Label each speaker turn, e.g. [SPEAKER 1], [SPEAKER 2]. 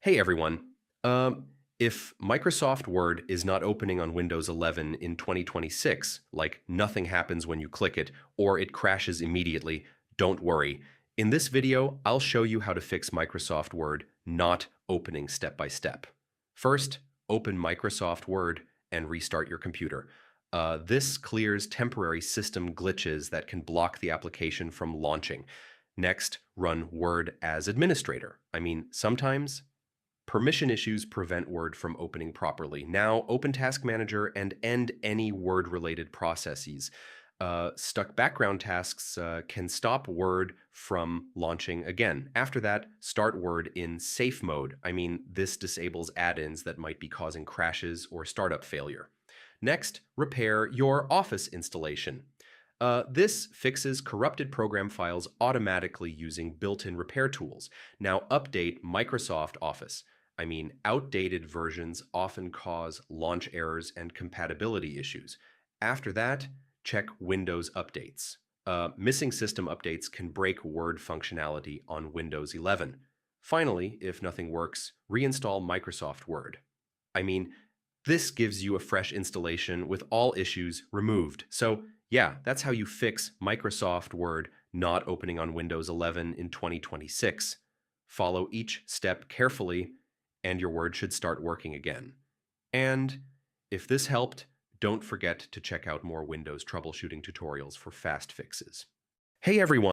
[SPEAKER 1] Hey everyone. Um, if Microsoft Word is not opening on Windows 11 in 2026, like nothing happens when you click it, or it crashes immediately, don't worry. In this video, I'll show you how to fix Microsoft Word not opening step by step. First, open Microsoft Word and restart your computer. This clears temporary system glitches that can block the application from launching. Next, run Word as administrator. Sometimes permission issues prevent Word from opening properly. Now, open Task Manager and end any Word-related processes. Stuck background tasks can stop Word from launching again. After that, start Word in safe mode. This disables add-ins that might be causing crashes or startup failure. Next, repair your Office installation. This fixes corrupted program files automatically using built-in repair tools. Now update Microsoft Office. Outdated versions often cause launch errors and compatibility issues. After that, check Windows updates. Missing system updates can break Word functionality on Windows 11. Finally, if nothing works, reinstall Microsoft Word. I mean, this gives you a fresh installation with all issues removed. So yeah, that's how you fix Microsoft Word not opening on Windows 11 in 2026. Follow each step carefully and your Word should start working again. And if this helped, don't forget to check out more Windows troubleshooting tutorials for fast fixes. Hey everyone!